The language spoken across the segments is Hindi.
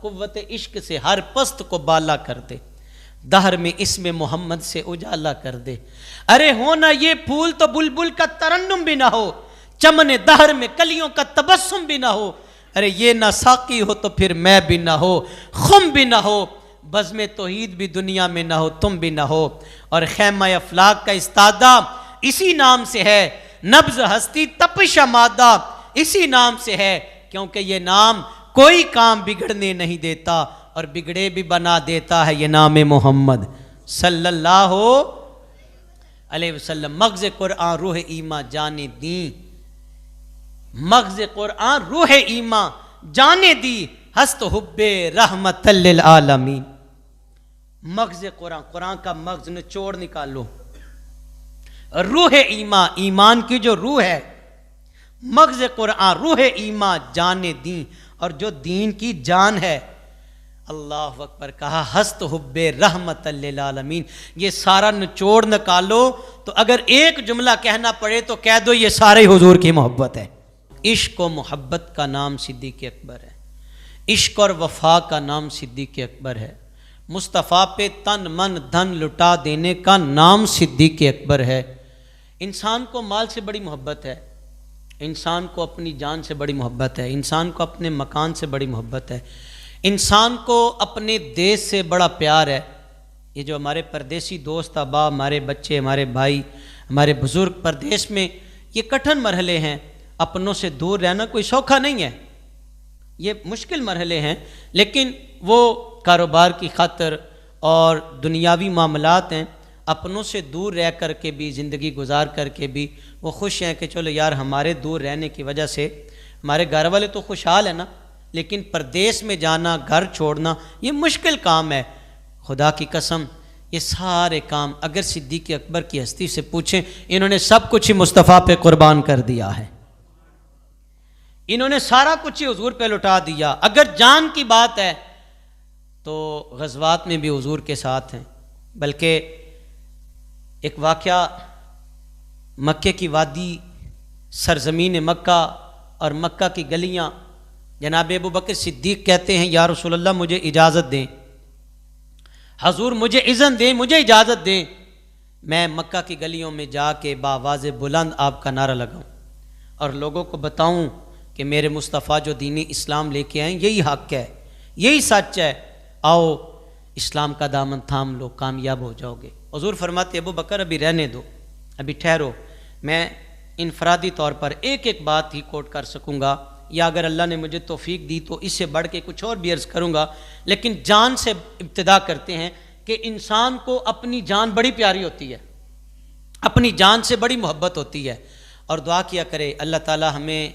कुव्वत इश्क से हर पस्त को बाला कर दे, दहर में इसमें मोहम्मद से उजाला कर दे। अरे हो ना ये फूल तो बुलबुल का तरन्नुम भी ना हो, चमने दहर में कलियों का तबस्सुम भी ना हो। अरे ये ना साकी हो तो फिर मैं भी ना हो, खुम भी ना हो, बज़्म तौहीद भी दुनिया में ना हो, तुम भी ना हो। और खैमा अफलाक का इस्तादा इसी नाम से है, नब्ज़ हस्ती तपिश मादा इसी नाम से है, क्योंकि ये नाम कोई काम बिगड़ने नहीं देता और बिगड़े भी बना देता है। ये नाम मोहम्मद सल्लल्लाहु अलैहि वसल्लम। मग़ज़ कुरआन रूह ईमा जाने दी, मग़ज़ कुरआन रूह ईमा जाने दी, हस्त हुब्बे रहमतल लिल आलमीन। मग़ज़ कुरान, कुरान का मग़ज़ निचोड़ निकालो। रूह ईमा, ईमान की जो रूह है, मग़ज़ कुरान रूह ईमा जाने दी, और जो दीन की जान है, अल्लाह अकबर कहा, हस्त हुब्बे रहमतल लिल आलमीन। ये सारा निचोड़ निकालो तो अगर एक जुमला कहना पड़े तो कह दो ये सारे हुजूर की मोहब्बत है। इश्क और मोहब्बत का नाम सिद्दीक़ अकबर है, इश्क और वफा का नाम सिद्दीक़ अकबर है, मुस्तफ़ा पे तन मन धन लुटा देने का नाम सिद्दीक़ अकबर है। इंसान को माल से बड़ी मोहब्बत है, इंसान को अपनी जान से बड़ी मोहब्बत है, इंसान को अपने मकान से बड़ी मोहब्बत है, इंसान को अपने देश से बड़ा प्यार है। ये जो हमारे परदेसी दोस्त अहबाब, हमारे बच्चे, हमारे भाई, हमारे बुज़ुर्ग परदेश में, ये कठिन मरहले हैं। अपनों से दूर रहना कोई सौखा नहीं है, ये मुश्किल मरहले हैं, लेकिन वो कारोबार की खातिर और दुनियावी मामलात हैं। अपनों से दूर रह कर के भी, ज़िंदगी गुजार कर के भी वो खुश हैं कि चलो यार हमारे दूर रहने की वजह से हमारे घर वाले तो खुशहाल है ना, लेकिन परदेश में जाना, घर छोड़ना, ये मुश्किल काम है। खुदा की कसम ये सारे काम अगर सिद्दीक़ अकबर की हस्ती से पूछें, इन्होंने सब कुछ ही मुस्तफ़ा पे कुर्बान कर दिया है, इन्होंने सारा कुछ ही हुजूर पे लुटा दिया। अगर जान की बात है तो ग़ज़वात में भी हुजूर के साथ हैं। बल्कि एक वाक़या, मक्के की वादी, सरज़मीन मक्का और मक्का की गलियाँ, जनाब अबू बकर सिद्दीक़ कहते हैं या रसूल अल्लाह मुझे इजाज़त दें, हजूर मुझे इज़्न दें, मुझे इजाज़त दें, मैं मक्का की गलियों में जाके बावाज़ बुलंद आपका नारा लगाऊं और लोगों को बताऊं कि मेरे मुस्तफ़ा जो दीन इस्लाम लेके आए यही हक़ है, यही सच है, आओ इस्लाम का दामन थाम लो, कामयाब हो जाओगे। हुजूर फरमाते अबू बकर अभी रहने दो, अभी ठहरो, मैं इनफरादी तौर पर एक एक बात ही कोट कर सकूँगा, या अगर अल्लाह ने मुझे तौफीक दी तो इससे बढ़ के कुछ और भी अर्ज़ करूँगा। लेकिन जान से इब्तिदा करते हैं कि इंसान को अपनी जान बड़ी प्यारी होती है, अपनी जान से बड़ी मोहब्बत होती है। और दुआ किया करे अल्लाह ताला हमें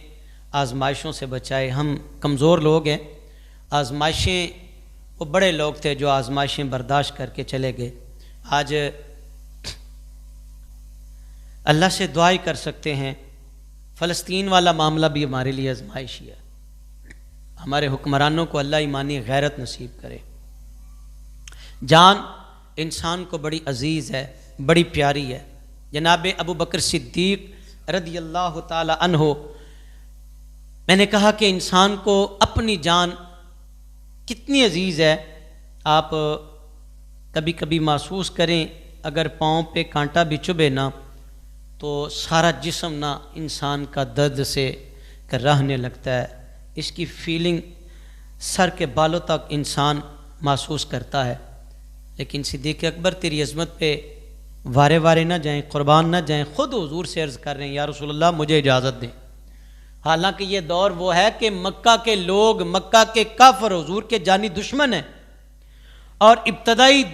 आजमाइशों से बचाए। हम कमज़ोर लोग हैं, आजमाइशें, वो बड़े लोग थे जो आजमाइशें बर्दाश्त करके चले गए। आज अल्लाह से दुआ ही कर सकते हैं, फ़लस्तीन वाला मामला भी हमारे लिए आजमाइशी है। हमारे हुक्मरानों को अल्लाह ईमानी गैरत नसीब करे। जान इंसान को बड़ी अजीज़ है, बड़ी प्यारी है। जनाब अबू बकर सिद्दीक़ रज़ी अल्लाह ताला अन्हो, मैंने कहा कि इंसान को अपनी जान कितनी अजीज़ है। आप कभी कभी महसूस करें, अगर पाँव पे कांटा भी चुभे ना तो सारा जिस्म ना इंसान का दर्द से कराहने लगता है। इसकी फीलिंग सर के बालों तक इंसान महसूस करता है। लेकिन सिद्दीक़ अकबर तेरी अज़मत पे वारे वारे ना जाएं, कुर्बान ना जाएं, ख़ुद हुजूर से अर्ज़ कर रहे हैं या रसूल अल्लाह मुझे इजाज़त दें। हालांकि ये दौर वो है कि मक्का के लोग, मक्का के काफ़िर हुजूर के जानी दुश्मन हैं और इब्तदाई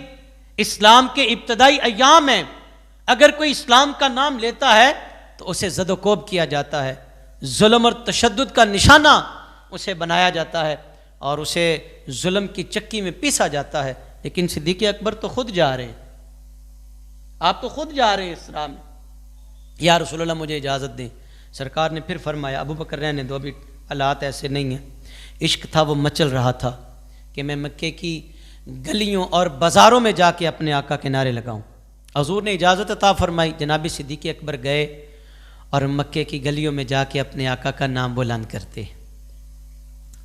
इस्लाम के इब्तदाई अय्याम हैं। अगर कोई इस्लाम का नाम लेता है तो उसे ज़दोकोब किया जाता है, जुल्म और तशद्दुद का निशाना उसे बनाया जाता है और उसे जुल्म की चक्की में पीसा जाता है। लेकिन सिद्दीक़ अकबर तो खुद जा रहे हैं, आप तो खुद जा रहे हैं इस राह में, या रसूल अल्लाह मुझे इजाज़त दें। सरकार ने फिर फरमाया अबू बकर रहने दो, अभी हालात ऐसे नहीं हैं। इश्क था वो मचल रहा था कि मैं मक्के की गलियों और बाज़ारों में जाके अपने आका के नारे लगाऊं। हुजूर ने इजाज़त अता फरमाई। जनाब सिद्दीक़ अकबर गए और मक्के की गलियों में जाके अपने आका का नाम बुलंद करते,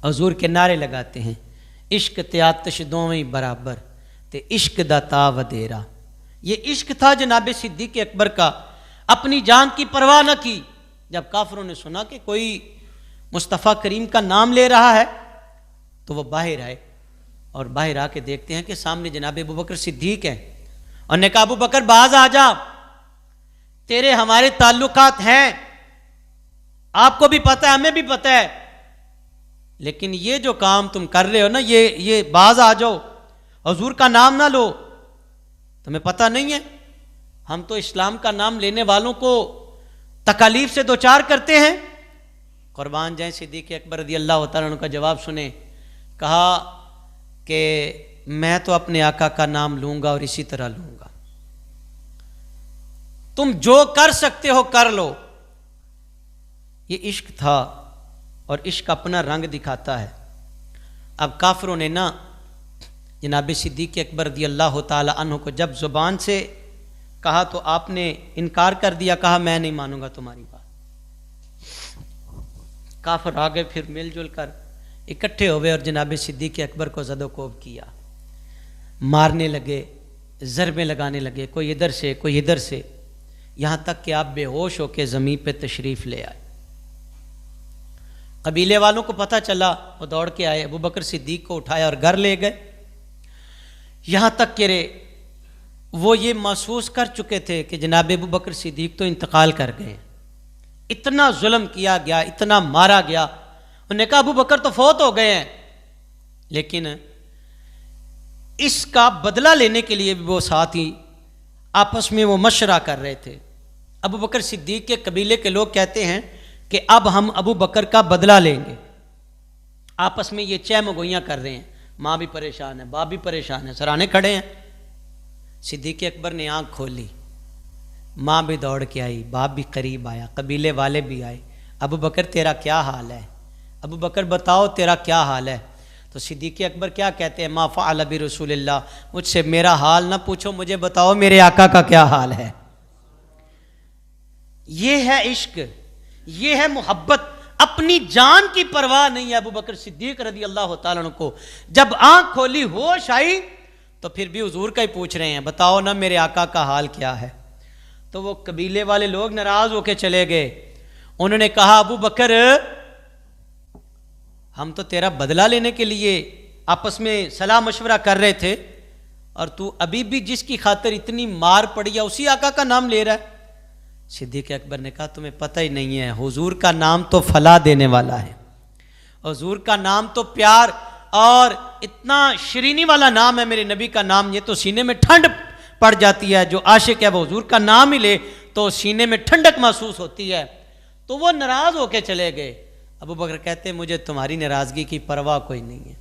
हुजूर के नारे लगाते हैं, इश्क ते आतिश दोवें ही बराबर ते इश्क दा ता वधेरा। ये इश्क था जनाब सिद्दीक़ अकबर का, अपनी जान की परवाह न की। जब काफिरों ने सुना कि कोई मुस्तफ़ा करीम का नाम ले रहा है तो वह बाहर आए, और बाहर आके देखते हैं कि सामने जनाब अबू बकर सिद्दीक़ हैं, और ने कहा अबू बकर बाज आ जा, तेरे हमारे ताल्लुकात हैं, आपको भी पता है हमें भी पता है, लेकिन ये जो काम तुम कर रहे हो ना, ये बाज आ जाओ, हुजूर का नाम ना लो, तुम्हें पता नहीं है हम तो इस्लाम का नाम लेने वालों को तकालीफ से दो चार करते हैं। कुर्बान जाए सिद्दीक़ अकबर रज़ी अल्लाह तआला अन्हु का जवाब सुने। कहा कि मैं तो अपने आका का नाम लूंगा और इसी तरह लूंगा, तुम जो कर सकते हो कर लो। ये इश्क था, और इश्क अपना रंग दिखाता है। अब काफिरों ने ना जनाब सिद्दीक़ अकबर रज़ी अल्लाह तआला अन्हु को जब ज़ुबान से कहा तो आपने इनकार कर दिया, कहा मैं नहीं मानूंगा तुम्हारी बात। काफिर आ गए, फिर मिलजुल कर इकट्ठे हो गए और जनाब सिद्दीक़ अकबर को ज़दोकोब किया, मारने लगे, ज़रबें लगाने लगे, कोई इधर से कोई इधर से, यहाँ तक कि आप बेहोश होकर ज़मीन पे तशरीफ़ ले आए। कबीले वालों को पता चला, वो दौड़ के आए, अबू बकर सिद्दीक़ को उठाया और घर ले गए। यहाँ तक कि वो ये महसूस कर चुके थे कि जनाब अबू बकर सिद्दीक़ तो इंतकाल कर गए, इतना जुल्म किया गया, इतना मारा गया। उन्होंने कहा अबू बकर तो फौत हो गए हैं, लेकिन इसका बदला लेने के लिए भी वो साथ ही आपस में वो मशवरा कर रहे थे। अबू बकर सिद्दीक़ के कबीले के लोग कहते हैं कि अब हम अबू बकर का बदला लेंगे। आपस में ये चहमगोइयाँ कर रहे हैं, माँ भी परेशान है, बाप भी परेशान है, सराहने खड़े हैं। सिद्दीक़ अकबर ने आँख खोली, माँ भी दौड़ के आई, बाप भी करीब आया, कबीले वाले भी आए। अबू बकर तेरा क्या हाल है, अबू बकर बताओ तेरा क्या हाल है। तो सिद्दीक़ अकबर क्या कहते हैं, मा फ़अल बि रसूलिल्लाह, मुझसे मेरा हाल ना पूछो, मुझे बताओ मेरे आका का क्या हाल है। ये है इश्क, ये है मोहब्बत, अपनी जान की परवाह नहीं है। अबू बकर सिद्दीक़ रज़ी अल्लाह तआला अन्हु को जब आंख खोली, होश आई, तो फिर भी हुजूर का ही पूछ रहे हैं, बताओ ना मेरे आका का हाल क्या है। तो वो कबीले वाले लोग नाराज होकर चले गए। उन्होंने कहा अबू बकर हम तो तेरा बदला लेने के लिए आपस में सलाह मशवरा कर रहे थे, और तू अभी भी जिसकी खातिर इतनी मार पड़ी है उसी आका का नाम ले रहा है। सिद्दीक़ अकबर ने कहा तुम्हें पता ही नहीं है, हुजूर का नाम तो फला देने वाला है, हुजूर का नाम तो प्यार और इतना शरीनी वाला नाम है मेरे नबी का नाम, ये तो सीने में ठंड पड़ जाती है। जो आशिक है वो हुजूर का नाम ही ले तो सीने में ठंडक महसूस होती है। तो वो नाराज होके चले गए। अबू बकर कहते मुझे तुम्हारी नाराज़गी की परवाह कोई नहीं है,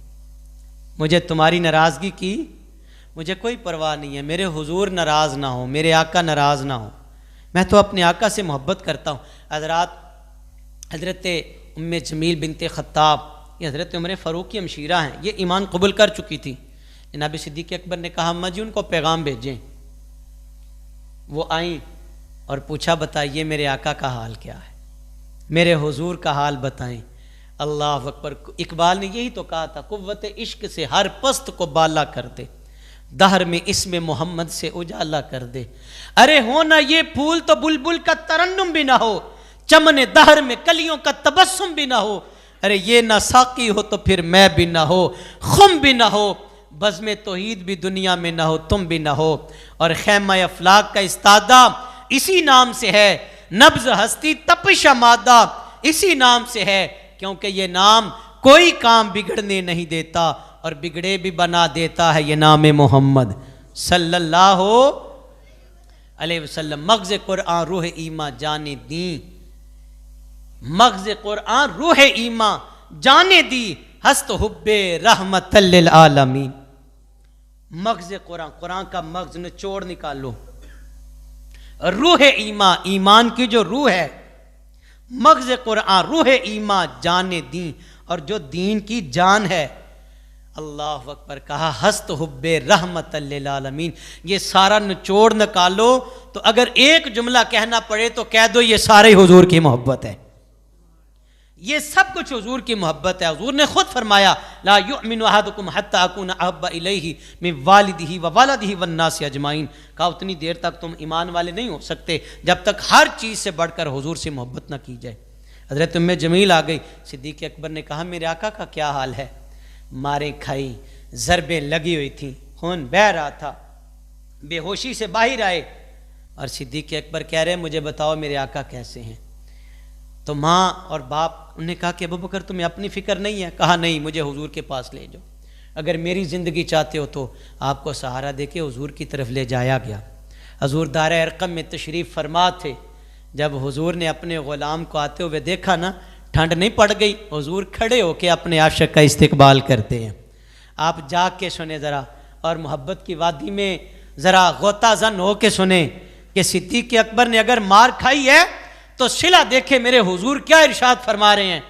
मुझे तुम्हारी नाराज़गी की मुझे कोई परवाह नहीं है, मेरे हुजूर नाराज़ ना हो, मेरे आका नाराज़ ना हो, मैं तो अपने आका से मोहब्बत करता हूँ। हज़रत उम्मे जमील बिनते ख़त्ताब, ये हज़रत उमर फ़ारूक की हमशीरा हैं, ये ईमान कबूल कर चुकी थी। जनाब सिद्दीक़ अकबर ने कहा अम्मा जी उनको पैगाम भेजें। वो आई और पूछा बताइए मेरे आका का हाल क्या है, मेरे हुजूर का हाल बताएं। अल्लाह अकबर। इकबाल ने यही तो कहा था, कुव्वत इश्क से हर पस्त को बाला कर दे, दहर में इसमें मोहम्मद से उजाला कर दे। अरे हो ना ये फूल तो बुलबुल का तरन्नुम भी ना हो, चमने दहर में कलियों का तबस्सुम भी ना हो। अरे ये ना साकी हो तो फिर मैं भी ना हो, खुम भी ना हो, बज़्म तौहीद भी दुनिया में ना हो, तुम भी ना हो। और खैमा अफलाक का इस्तादा इसी नाम से है, नब्ज़ हस्ती तपिश मादा इसी नाम से है, क्योंकि ये नाम कोई काम बिगड़ने नहीं देता और बिगड़े भी बना देता है। ये नाम मोहम्मद सल्लल्लाहु अलैहि वसल्लम। मग़ज़ कुरआन रूह ईमा जाने दी, मग़ज़ कुरआन रूह ईमा जाने दी, हस्त हुब्बे रहमतल लिल आलमीन। मग़ज़ कुरान, कुरान का मग़ज़ निचोड़ निकालो, रूह ईमा, ईमान की जो रूह है, मग़ज़ कुरान रूह ईमा जाने दी, और जो दीन की जान है। अल्लाह अकबर कहा हस्त हुब्बे रहमतल लिल आलमीन। ये सारा निचोड़ निकालो तो अगर एक जुमला कहना पड़े तो कह दो ये सारे हुजूर की मोहब्बत है, ये सब कुछ हुजूर की मोहब्बत है। हुजूर ने खुद फरमाया ला युमिनु अहदुकुम हत्ता अकूना अहब्बा इलैहि मिन वालिदिही व वलदिही वन्नासि अजमाइन। कहा उतनी देर तक तुम ईमान वाले नहीं हो सकते जब तक हर चीज़ से बढ़कर हुजूर से मोहब्बत ना की जाए। हज़रत उम्मे जमील आ गई। सिद्दीक़ अकबर ने कहा मेरे आका का क्या हाल है? मारें खाई, ज़रबें लगी हुई थी, खून बह रहा था, बेहोशी से बाहर आए और सिद्दीक़ अकबर कह रहे मुझे बताओ मेरे आका कैसे हैं? तो माँ और बाप उन्होंने कहा कि अबू बकर तुम्हें अपनी फ़िक्र नहीं है? कहा नहीं, मुझे हुजूर के पास ले जाओ, अगर मेरी ज़िंदगी चाहते हो तो आपको सहारा देके हुजूर की तरफ ले जाया गया। हुजूर दारे अरक़म में तशरीफ़ फरमा थे। जब हुजूर ने अपने ग़ुलाम को आते हुए देखा ना, ठंड नहीं पड़ गई, हुजूर खड़े होके अपने आशिक़ का इस्तकबाल करते हैं। आप जाग के सुने ज़रा और मोहब्बत की वादी में ज़रा गोताज़न हो के सुने कि सिद्दीक़ अकबर ने अगर मार खाई है तो सिला देखे मेरे हुजूर क्या इरशाद फरमा रहे हैं।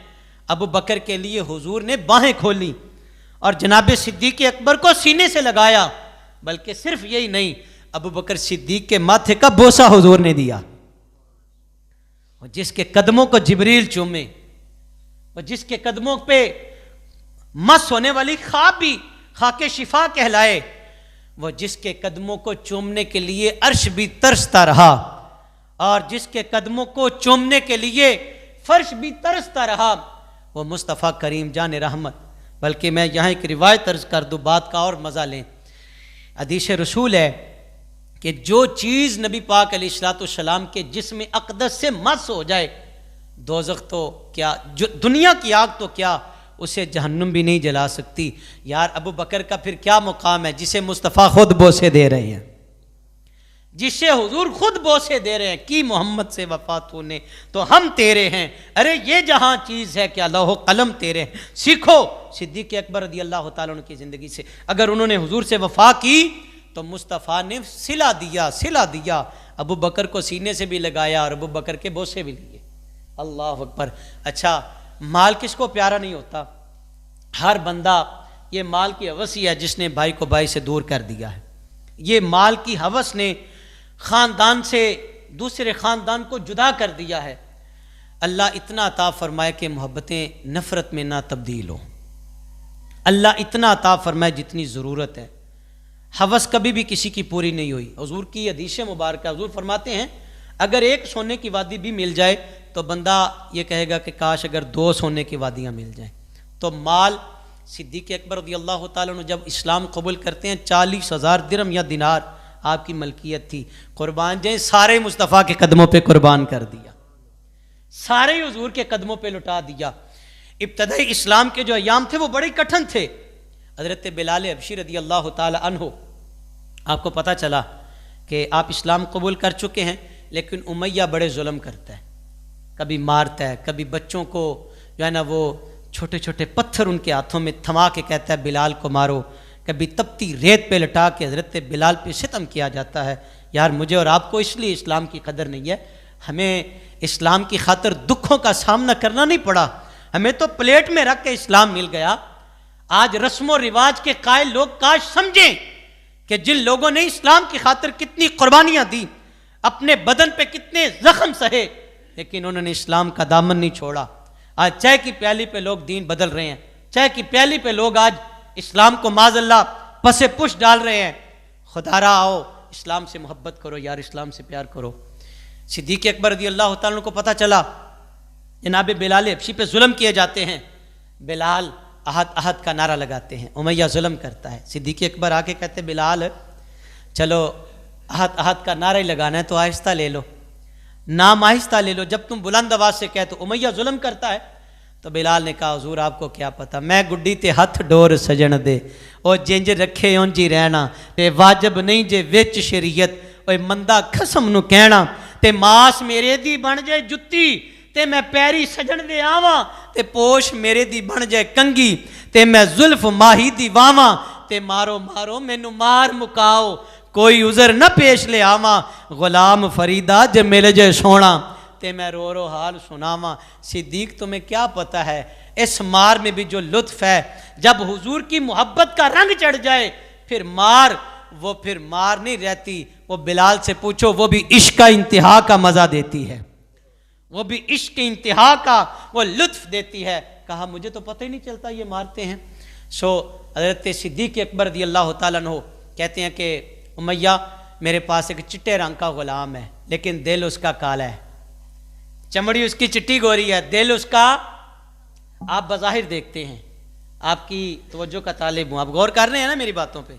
अबू बकर के लिए हुजूर ने बाहें खोली और जनाब सिद्दीक़ अकबर को सीने से लगाया। बल्कि सिर्फ यही नहीं, अबू बकर सिद्दीक़ के माथे का बोसा हुजूर ने दिया। और जिसके कदमों को जिब्रील चूमे, और जिसके कदमों पे मस होने वाली ख्वाब भी खाके शिफा कहलाए, वो जिसके कदमों को चूमने के लिए अर्श भी तरसता रहा और जिसके कदमों को चूमने के लिए फर्श भी तरसता रहा, वो मुस्तफ़ा करीम जान रहमत। बल्कि मैं यहाँ एक रिवायत अर्ज कर दूँ, बात का और मज़ा लें। हदीस रसूल है कि जो चीज़ नबी पाक अलैहिस्सलाम के जिस्म अक़दस से मस हो जाए, दोज़ख तो क्या, जो दुनिया की आग तो क्या, उसे जहन्नुम भी नहीं जला सकती। यार अबू बकर का फिर क्या मुकाम है जिसे मुस्तफ़ा खुद बोसे दे रहे हैं, जिसे हुजूर खुद बोसे दे रहे हैं कि मोहम्मद से वफात होने तो हम तेरे हैं। अरे ये जहां चीज़ है क्या लौह कलम तेरे हैं। सीखो सिद्दीक़ अकबर रज़ी अल्लाह ताला अन्हु की ज़िंदगी से। अगर उन्होंने हुजूर से वफा की तो मुस्तफ़ा ने सिला दिया। अबू बकर को सीने से भी लगाया और अबू बकर के बोसे भी लिए। अल्लाह अकबर। अच्छा, माल किसको प्यारा नहीं होता? हर बंदा, ये माल की हवस ही है जिसने भाई को भाई से दूर कर दिया है। ये माल की हवस ने ख़ानदान से दूसरे ख़ानदान को जुदा कर दिया है। अल्लाह इतना अता फरमाए कि मोहब्बतें नफ़रत में ना तब्दील हो। अल्लाह इतना अता फरमाए जितनी ज़रूरत है। हवस कभी भी किसी की पूरी नहीं हुई। हुजूर की हदीस मुबारक, हुजूर फरमाते हैं अगर एक सोने की वादी भी मिल जाए तो बंदा ये कहेगा कि काश अगर 2 सोने की वादियाँ मिल जाएं। तो माल सिद्दीक़ अकबर रज़ियल्लाहु ताला अन्हु जब इस्लाम कबूल करते हैं 40,000 दिरहम या दिनार आपकी मलकियत थी। कुर्बान जाए, सारे मुस्तफ़ा के कदमों पे कुर्बान कर दिया, सारे हुजूर के कदमों पे लुटा दिया। इब्तदाई इस्लाम के जो अयाम थे वो बड़े कठिन थे। हज़रत बिलाल हबशी रज़ियल्लाहु ताला अन्हु, आपको पता चला कि आप इस्लाम कबूल कर चुके हैं, लेकिन उमैया बड़े जुल्म करता है, कभी मारता है, कभी बच्चों को जो है ना वो छोटे छोटे पत्थर उनके हाथों में थमा के कहता है बिलाल को मारो, कभी तपती रेत पे लटा के हज़रत बिलाल पे सितम किया जाता है। यार मुझे और आपको इसलिए इस्लाम की कदर नहीं है, हमें इस्लाम की खातिर दुखों का सामना करना नहीं पड़ा, हमें तो प्लेट में रख के इस्लाम मिल गया। आज रस्म रिवाज के कायल लोग काश समझें कि जिन लोगों ने इस्लाम की खातिर कितनी कुर्बानियाँ दी, अपने बदन पे कितने जख्म सहे, लेकिन उन्होंने इस्लाम का दामन नहीं छोड़ा। आज चाय की प्याली पे लोग दीन बदल रहे हैं, चाय की प्याली पे लोग आज इस्लाम को माज़अल्लाह पसे पुश डाल रहे हैं। खुदारा आओ इस्लाम से मोहब्बत करो यार, इस्लाम से प्यार करो। सिद्दीक़ अकबर रज़ियल्लाहु ताला को पता चला जनाब बिलाल हबशी पे जुल्म किए जाते हैं। बिलाल अहद अहद का नारा लगाते हैं, उमैया जुल्म करता है। सिद्दीक़ अकबर आके कहते बिलाल चलो अहद अहद का नारा ही लगाना है तो आहिस्ता ले लो, नाम आहिस्ता ले लो, जब तुम बुलंद आवाज़ से कह तो उमैया जुल्म करता है। तो बिलाल ने कहा हुजूर आपको क्या पता, मैं गुड्डी ते हथ डोर सजन दे ओ जिंज रखे उंज ही रहना, ते वाजब नहीं जे विच शरीयत ओए मंदा खसम नू कहना, ते मास मेरे दी बन जाए जुत्ती ते मैं पैरी सजन दे आवां, ते पोश मेरे दी बन जाए कंगी ते मैं जुल्फ माही दी वावां, ते मारो मारो मैनू मार मुकाओ कोई उज़र न पेश ले आवा, गुलाम फरीदा जे मिल जाए सोना ते मैं रो रो हाल सुनावा। सिद्दीक तुम्हें क्या पता है इस मार में भी जो लुत्फ है, जब हुजूर की मोहब्बत का रंग चढ़ जाए फिर मार नहीं रहती। वो बिलाल से पूछो, वो भी इश्क का इंतहा का मज़ा देती है। वो भी इश्क इंतहा का वो लुत्फ देती है। कहा मुझे तो पता ही नहीं चलता ये मारते हैं। सो हज़रत सिद्दीक़ अकबर रज़ी अल्लाह तआला अन्हु कहते हैं कि उमैया मेरे पास एक चिट्टे रंग का ग़ुलाम है, लेकिन दिल उसका काला है, चमड़ी उसकी चिट्टी गोरी है, दिल उसका, आप बज़ाहिर देखते हैं, आपकी तवज्जो का तालिब हूँ, आप गौर कर रहे हैं ना मेरी बातों पे।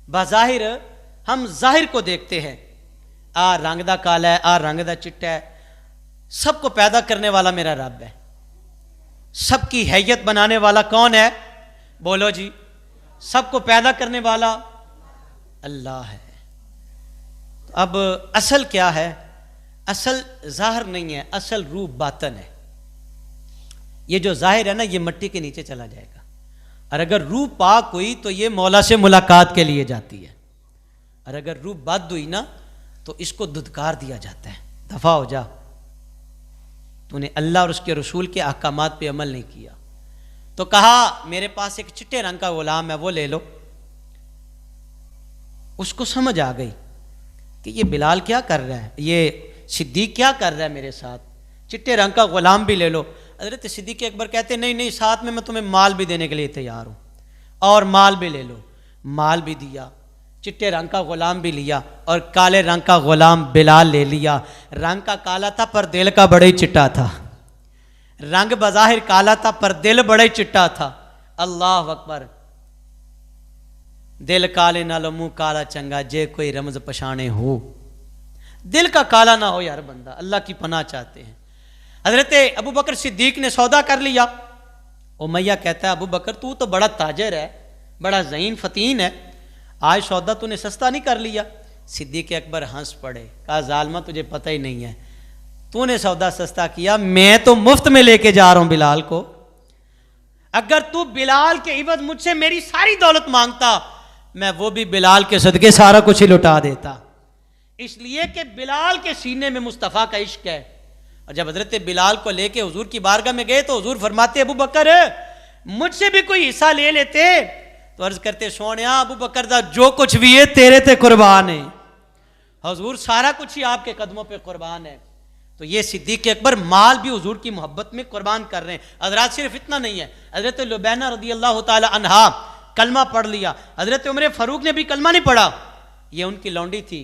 बज़ाहिर हम ज़ाहिर को देखते हैं, आ रंग दा काला है, आ रंग दा चिट्टा है। सबको पैदा करने वाला मेरा रब है, सबकी हैयत बनाने वाला कौन है? बोलो जी। सबको पैदा करने वाला अल्लाह है। अब असल क्या है? असल ज़ाहिर नहीं है, असल रूप बातन है। ये जो ज़ाहिर है ना, ये मिट्टी के नीचे चला जाएगा, और अगर रूह पाक हुई तो ये मौला से मुलाकात के लिए जाती है, और अगर रूह बद हुई ना तो इसको धुतकार दिया जाता है, दफा हो जा, तूने अल्लाह और उसके रसूल के अहकामात पे अमल नहीं किया। तो कहा मेरे पास एक चिट्टे रंग का गुलाम है, वो ले लो। उसको समझ आ गई कि ये बिलाल क्या कर रहा है, ये सिद्दीक क्या कर रहा है मेरे साथ, चिट्टे रंग का गुलाम भी ले लो। हज़रत सिद्दीक़ अकबर कहते नहीं नहीं, साथ में मैं तुम्हें माल भी देने के लिए तैयार हूँ, और माल भी ले लो। माल भी दिया, चिट्टे रंग का गुलाम भी लिया, और काले रंग का गुलाम बिलाल ले लिया। रंग का काला था पर दिल का बड़ा ही चिट्टा था, रंग बज़ाहिर काला था पर दिल बड़ा ही चिट्टा था। अल्लाह अकबर। दिल काले नालो मुंह काला चंगा, जे कोई रमज पछाने हो। दिल का काला ना हो यार बंदा, अल्लाह की पनाह चाहते हैं। हजरत अबू बकर सिद्दीक ने सौदा कर लिया। उमैया कहता है अबू बकर तू तो बड़ा ताजर है, बड़ा ज़हीन फतीन है, आज सौदा तूने सस्ता नहीं कर लिया। सिद्दीक अकबर हंस पड़े, कहा जालमा तुझे पता ही नहीं है, तूने सौदा सस्ता किया, मैं तो मुफ्त में लेके जा रहा हूं बिलाल को। अगर तू बिलाल के इवज मुझसे मेरी सारी दौलत मांगता, मैं वो भी बिलाल के सदके सारा कुछ ही लुटा देता, इसलिए कि बिलाल के सीने में मुस्तफ़ा का इश्क है। और जब हजरत बिलाल को लेके हुजूर की बारगाह में गए तो हुजूर फरमाते अबू बकर मुझसे भी कोई हिस्सा ले लेते। तो अर्ज करते सोनिया अबू बकर दा जो कुछ भी है तेरे ते कुर्बान है, हुजूर सारा कुछ ही आपके कदमों पे कुर्बान है। तो ये सिद्दीक़ अकबर माल भी हुजूर की मोहब्बत में कुर्बान कर रहे हैं। हजरत सिर्फ इतना नहीं है, हजरत लुबैना रदी अल्लाह ताला अन्हा कलमा पढ़ लिया, हजरत उमर फारूक ने भी कलमा नहीं पढ़ा, ये उनकी लौंडी थी,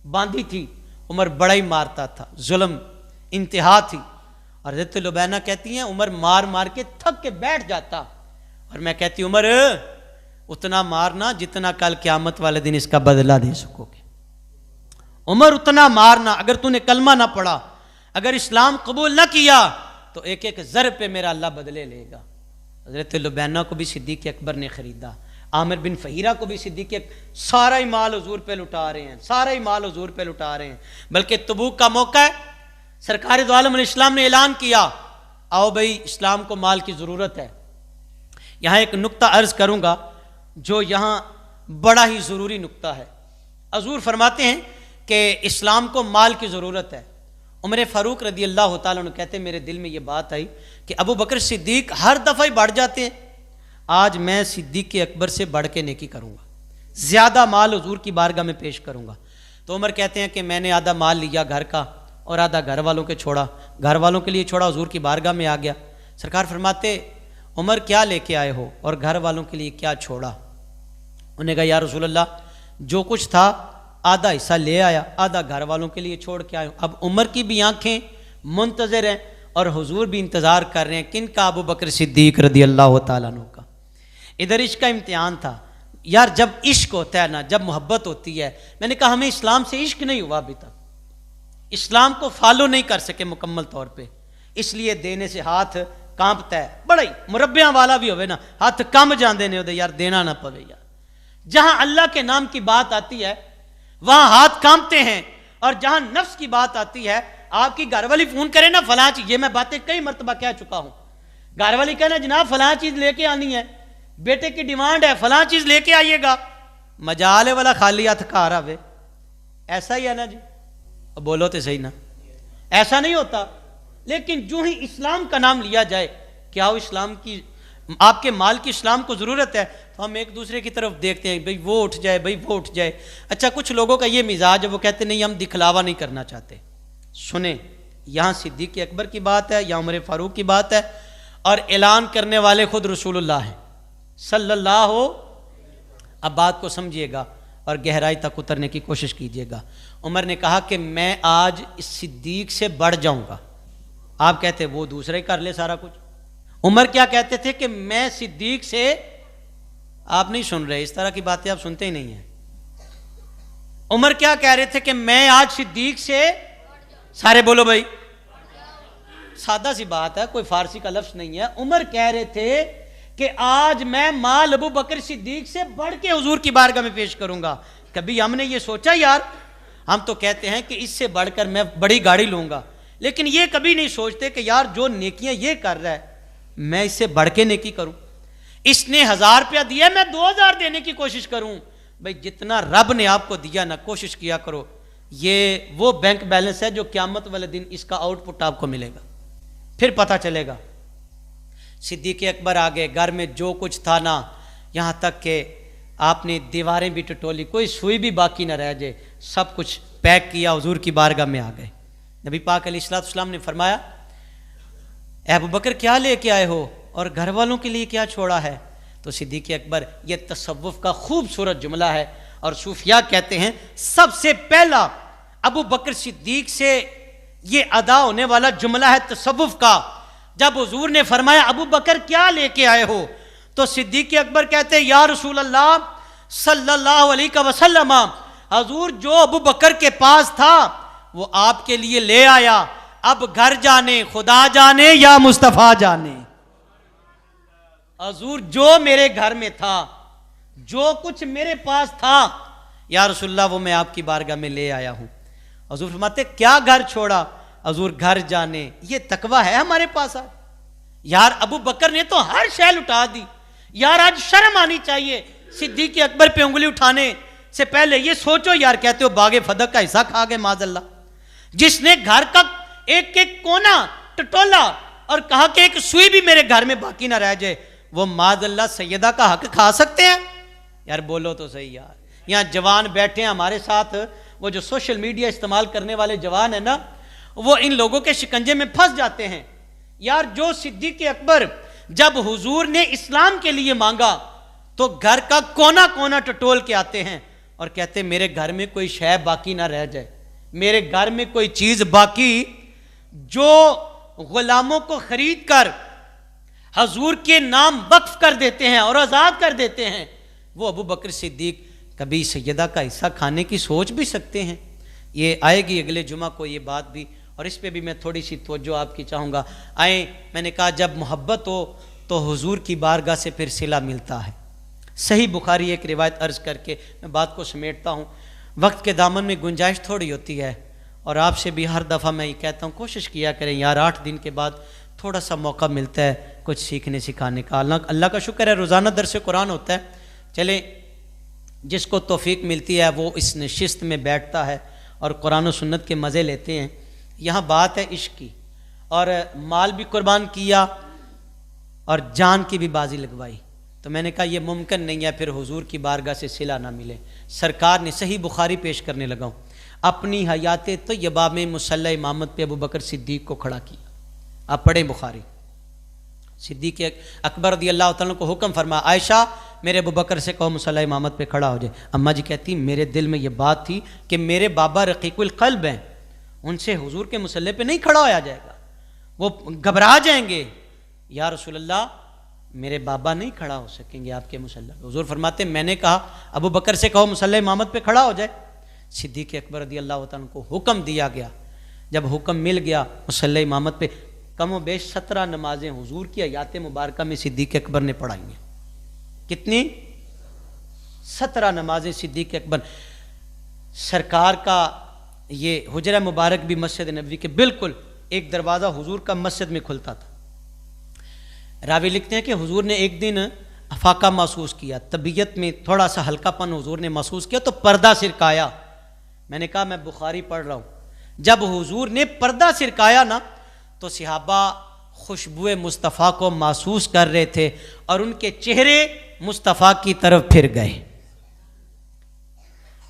बांधी थी, उमर बड़ा ही मारता था, जुल्म इंतहा थी। और हजरत लुबैना कहती हैं उमर मार मार के थक के बैठ जाता, और मैं कहती उमर उतना मारना जितना कल क़यामत वाले दिन इसका बदला दे सकोगे। उमर उतना मारना, अगर तूने कलमा ना पढ़ा, अगर इस्लाम कबूल ना किया तो एक एक ज़र पे मेरा अल्लाह बदले लेगा। हजरत लुबैना को भी सिद्दीक़ अकबर ने ख़रीदा, आमिर बिन फ़हीरा को भी सिद्दीक़, सारा ही माल हुजूर पे लुटा रहे हैं, सारा ही माल हुजूर पे लुटा रहे हैं। बल्कि तबूक का मौका है, सरकार दो आलम इस्लाम ने ऐलान किया आओ भाई इस्लाम को माल की ज़रूरत है। यहाँ एक नुक्ता अर्ज़ करूँगा जो यहाँ बड़ा ही ज़रूरी नुक्ता है। हुजूर फरमाते हैं कि इस्लाम को माल की ज़रूरत है। उमर फ़ारूक रदी अल्लाह तआला अन्हु कहते मेरे दिल में ये बात आई कि अबू बकर सिद्दीक हर दफ़ा ही बढ़ जाते हैं, आज मैं सिद्दीक़ अकबर से बढ़ के नेकी करूँगा, ज़्यादा माल हुजूर की बारगाह में पेश करूँगा। तो उमर कहते हैं कि मैंने आधा माल लिया घर का और आधा घर वालों के छोड़ा, घर वालों के लिए छोड़ा, हुजूर की बारगाह में आ गया। सरकार फरमाते उमर क्या लेके आए हो और घर वालों के लिए क्या छोड़ा? उन्हें कहा या रसूल अल्लाह जो कुछ था आधा हिस्सा ले आया, आधा घर वालों के लिए छोड़ के आया। अब उमर की भी आंखें मुंतज़िर हैं और हुजूर भी इंतज़ार कर रहे हैं, किन का? अबू बकर सिद्दीक रदी अल्लाह तआला अन्हु का। इधर इश्क का इम्तिहान था यार, जब इश्क होता है ना, जब मोहब्बत होती है। मैंने कहा हमें इस्लाम से इश्क नहीं हुआ अभी तक, इस्लाम को फॉलो नहीं कर सके मुकम्मल तौर पे, इसलिए देने से हाथ कांपता है। बड़ा ही मुरब्बियां वाला भी होवे ना, हाथ कम जाते ने उधर, यार देना ना पवे यार। जहां अल्लाह के नाम की बात आती है वहां हाथ कांपते हैं, और जहां नफ्स की बात आती है, आपकी घरवाली फोन करे ना फलां चीज, ये मैं बातें कई मरतबा कह चुका हूं, घरवाली कहना जनाब फलां चीज लेके आनी है, बेटे की डिमांड है फलां चीज लेके आइएगा, मजाले वाला खाली हाथ घर आवे। ऐसा ही है ना जी? अब बोलो तो सही ना, ऐसा नहीं होता। लेकिन जो ही इस्लाम का नाम लिया जाए, क्या वो इस्लाम की, आपके माल की इस्लाम को ज़रूरत है, तो हम एक दूसरे की तरफ देखते हैं, भाई वो उठ जाए, भाई वो उठ जाए। अच्छा कुछ लोगों का ये मिजाज है, वो कहते नहीं हम दिखलावा नहीं करना चाहते। सुने यहाँ सिद्दीक अकबर की बात है, यहाँ उमर फारूक की बात है, और ऐलान करने वाले खुद रसूलुल्लाह हैं सल्लल्लाहु। अब बात को समझिएगा और गहराई तक उतरने की कोशिश कीजिएगा। उमर ने कहा कि मैं आज इस सिद्दीक से बढ़ जाऊंगा। आप कहते वो दूसरा ही कर ले सारा कुछ। उमर क्या कहते थे कि मैं सिद्दीक से, आप नहीं सुन रहे, इस तरह की बातें आप सुनते ही नहीं हैं। उमर क्या कह रहे थे कि मैं आज सिद्दीक से, सारे बोलो भाई, सादा सी बात है, कोई फारसी का लफ्ज नहीं है। उमर कह रहे थे कि आज मैं माल अबू बकर सिद्दीक से बढ़ के हुजूर की बारगाह में पेश करूंगा। कभी हमने ये सोचा यार, हम तो कहते हैं कि इससे बढ़कर मैं बड़ी गाड़ी लूंगा, लेकिन ये कभी नहीं सोचते कि यार जो नेकियां ये कर रहा है मैं इससे बढ़ के नेकी करूं। इसने 1000 रुपया दिया, मैं 2000 देने की कोशिश करूं। भाई जितना रब ने आपको दिया ना, कोशिश किया करो। ये वो बैंक बैलेंस है जो क़यामत वाले दिन इसका आउटपुट आपको मिलेगा, फिर पता चलेगा। सिद्दीक अकबर आ गए, घर में जो कुछ था ना, यहाँ तक कि आपने दीवारें भी टटोली, कोई सुई भी बाकी ना रह जाए, सब कुछ पैक किया, हुजूर की बारगाह में आ गए। नबी पाक अलैहिस्सलाम ने फरमाया, ए अबू बकर क्या लेके आए हो और घर वालों के लिए क्या छोड़ा है? तो सिद्दीक अकबर, ये तसव्वुफ का खूबसूरत जुमला है और सूफिया कहते हैं सबसे पहला अबू बकर सिद्दीक से ये अदा होने वाला जुमला है तसव्वुफ का। जब हुजूर ने फरमाया अबू बकर क्या लेके आए हो, तो सिद्दीक अकबर कहते या रसूल अल्लाह सल्लल्लाहु अलैहि वसल्लम, हुजूर जो अबू बकर के पास था वो आपके लिए ले आया, अब घर जाने खुदा जाने या मुस्तफ़ा जाने। हुजूर जो मेरे घर में था, जो कुछ मेरे पास था, या रसूलल्लाह वो मैं आपकी बारगाह में ले आया हूं। हुजूर फरमाते क्या घर छोड़ा? हुजूर घर जाने। ये तकवा है हमारे पास आज? यार अबू बकर ने तो हर शय लुटा दी यार, आज शर्म आनी चाहिए सिद्दीक अकबर पे उंगली उठाने से पहले। ये सोचो यार, कहते हो बागे फदक का हिस्सा खा गए माज़अल्लाह, जिसने घर का एक एक कोना टटोला और कहा कि एक सुई भी मेरे घर में बाकी ना रह जाए, वो माज़अल्लाह सैयदा का हक खा सकते हैं? यार बोलो तो सही यार। यहाँ जवान बैठे हैं हमारे साथ, वो जो सोशल मीडिया इस्तेमाल करने वाले जवान है ना, वो इन लोगों के शिकंजे में फंस जाते हैं। यार जो सिद्दीक अकबर जब हुजूर ने इस्लाम के लिए मांगा तो घर का कोना कोना टटोल के आते हैं और कहते मेरे घर में कोई शय बाकी ना रह जाए, मेरे घर में कोई चीज बाकी, जो गुलामों को खरीद कर हुजूर के नाम वक्फ कर देते हैं और आजाद कर देते हैं, वो अबू बकर सिद्दीक कभी सैयदा का हिस्सा खाने की सोच भी सकते हैं? ये आएगी अगले जुमा को ये बात भी, और इस पे भी मैं थोड़ी सी तवज्जो आपकी चाहूँगा। आए, मैंने कहा जब मोहब्बत हो तो हुजूर की बारगाह से फिर सिला मिलता है। सही बुखारी एक रिवायत अर्ज़ करके मैं बात को समेटता हूँ। वक्त के दामन में गुंजाइश थोड़ी होती है, और आपसे भी हर दफ़ा मैं ये कहता हूँ कोशिश किया करें यार, 8 दिन के बाद थोड़ा सा मौका मिलता है कुछ सीखने सिखाने का। अल्लाह का शुक्र है रोज़ाना दर्स कुरान होता है। चले, जिसको तौफीक मिलती है वो इस नशिस्त में बैठता है और कुरान और सुन्नत के मज़े लेते हैं। यहाँ बात है इश्क की, और माल भी कुर्बान किया और जान की भी बाजी लगवाई। तो मैंने कहा यह मुमकिन नहीं है फिर हुजूर की बारगाह से सिला ना मिले। सरकार ने सही बुखारी पेश करने लगा हूँ, अपनी हयात तय्यबा में मुसल्ला इमामत पे अबू बकर सिद्दीक को खड़ा किया। आप पढ़ें बुखारी। सिद्दीक अकबर रज़ियल्लाहु तआला को हुक्म फरमा, आयशा मेरे अबू बकर से कहो मुसल्ला इमामत पे खड़ा हो जाए। अम्मा जी कहती मेरे दिल में ये बात थी कि मेरे बाबा रकीकुल क़ल्ब हैं, उनसे हुजूर के मुसल्ले पे नहीं खड़ा होया जाएगा, वो घबरा जाएंगे। या रसूलल्लाह मेरे बाबा नहीं खड़ा हो सकेंगे आपके मुसल्ला। हुजूर फरमाते मैंने कहा अबू बकर से कहो मुसल्ला इमामत पे खड़ा हो जाए। सिद्दीक अकबर रज़ियल्लाहु तआला को हुक्म दिया गया। जब हुक्म मिल गया मुसल्ला इमामत पे, कम बेश 17 नमाजें हुजूर की हयात मुबारका में सिद्दीक अकबर ने पढ़ाई हैं। कितनी? 17 नमाजें सिद्दीक अकबर। सरकार का ये हुजरा मुबारक भी मस्जिद नबवी के बिल्कुल एक दरवाज़ा हुजूर का मस्जिद में खुलता था। रावी लिखते हैं कि हुजूर ने एक दिन अफाका महसूस किया, तबीयत में थोड़ा सा हल्कापन हुजूर ने महसूस किया तो पर्दा सिरकाया। मैंने कहा मैं बुखारी पढ़ रहा हूँ। जब हुजूर ने पर्दा सिरकाया ना तो सहाबा खुशबुए मुस्तफ़ा को महसूस कर रहे थे और उनके चेहरे मुस्तफ़ा की तरफ फिर गए।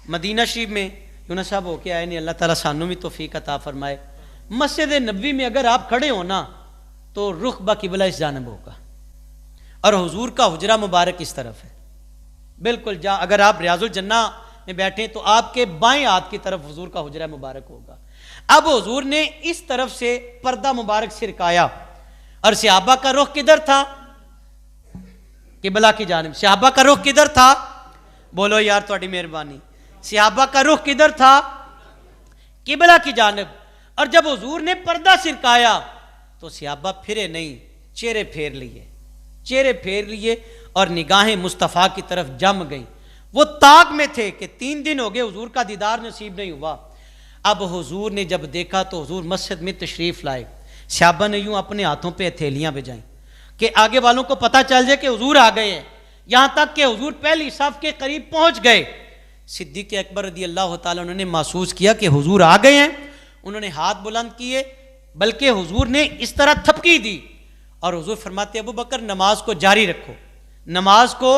मदीना शरीफ में यूनुस साहब होके आए नहीं, अल्लाह ताला सानू भी तौफीक अता फरमाए। मस्जिद नबवी में अगर आप खड़े हो ना तो रुख बा किबला इस जानब होगा और हुजूर का हुजरा मुबारक इस तरफ है, बिल्कुल अगर आप रियाजुल जन्ना में बैठे तो आपके बाएं हाथ की तरफ हुजूर का हुजरा मुबारक होगा। अब हुजूर ने इस तरफ से पर्दा मुबारक सिरकाया और सहाबा का रुख किधर था? किबला की जानिब। सहाबा का रुख किधर था? बोलो यार थोड़ी मेहरबानी। सहाबा का रुख किधर था? किबला की जानिब। और जब हुजूर ने पर्दा सिरकाया तो सहाबा फिरे नहीं, चेहरे फेर लिए, चेहरे फेर लिए और निगाहें मुस्तफ़ा की तरफ जम गई। वो ताक में थे कि 3 दिन हो गए हुजूर का दीदार नसीब नहीं हुआ। अब हुजूर ने जब देखा तो हुजूर मस्जिद में तशरीफ लाए। सहाबा ने यूं अपने हाथों पे हथेलियां बजाई कि आगे वालों को पता चल जाए कि हुजूर आ गए हैं। यहां तक कि हुजूर पहली सफ के करीब पहुंच गए। सिद्दीक़ अकबर रज़ी अल्लाह तआला उन्होंने महसूस किया कि हुजूर आ गए हैं। उन्होंने हाथ बुलंद किए, बल्कि हुजूर ने इस तरह थपकी दी और हुजूर फरमाते अबू बकर नमाज को जारी रखो, नमाज को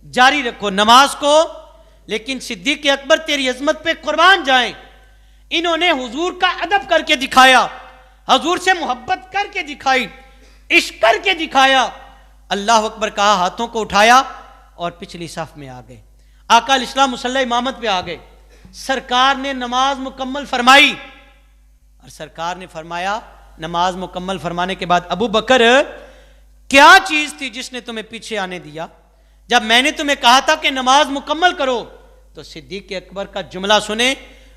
जारी रखो, नमाज को। लेकिन सिद्दीक़ अकबर तेरी अजमत पे कुर्बान जाएं, इन्होंने हुजूर का अदब करके दिखाया, हुजूर से मोहब्बत करके दिखाई, इश्क करके दिखाया। अल्लाह अकबर कहा, हाथों को उठाया और पिछली सफ में आ गए। आका इस्लाम मुसल्ला इमामत पे आ गए। सरकार ने नमाज मुकम्मल फरमाई और सरकार ने फरमाया, नमाज मुकम्मल फरमाने के बाद, अबू बकर क्या चीज थी जिसने तुम्हें पीछे आने दिया? जब मैंने तुम्हें कहा था कि नमाज मुकम्मल करो तो सिद्दीक़ अकबर का जुमला सुने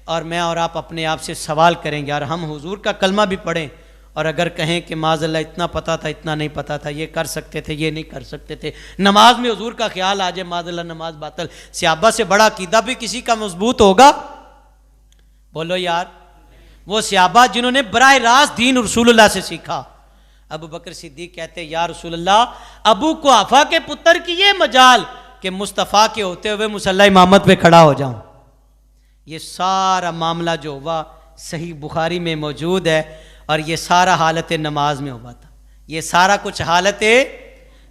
और मैं और आप अपने आप से सवाल करेंगे, यार हम हुजूर का कलमा भी पढ़ें और अगर कहें कि माज़अल्लाह इतना पता था, इतना नहीं पता था, ये कर सकते थे, ये नहीं कर सकते थे, नमाज में हुजूर का ख्याल आ जाए, माज़अल्लाह नमाज बातल। सहाबा से बड़ा अकीदा भी किसी का मजबूत होगा? बोलो यार। वो सहाबा जिन्होंने बराह रास्त दीन रसूलुल्लाह से सीखा। अबू बकर सिद्दीक कहते, या रसूलल्लाह, अबू कुहाफा के पुत्र की ये मजाल कि मुस्तफ़ा के होते हुए मुसल्ला इमामत पे खड़ा हो जाऊं। ये सारा मामला जो हुआ सही बुखारी में मौजूद है और ये सारा हालत नमाज में हुआ था। ये सारा कुछ हालत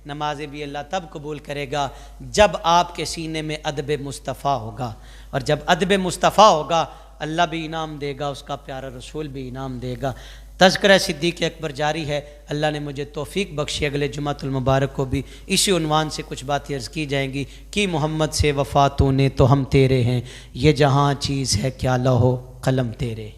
नमाज भी अल्लाह तब कबूल करेगा जब आपके सीने में अदब मुस्तफ़ा होगा, और जब अदब मुस्तफ़ा होगा अल्लाह भी इनाम देगा, उसका प्यारा रसूल भी इनाम देगा। तज़किरा सिद्दीक़ अकबर जारी है। अल्लाह ने मुझे तौफ़ीक बख्शी, अगले जुमातुल मुबारक को भी इसी उन्वान से कुछ बातें अर्ज़ की जाएंगी कि मोहम्मद से वफ़ा तूने तो हम तेरे हैं, ये जहाँ चीज़ है क्या लहो कलम तेरे।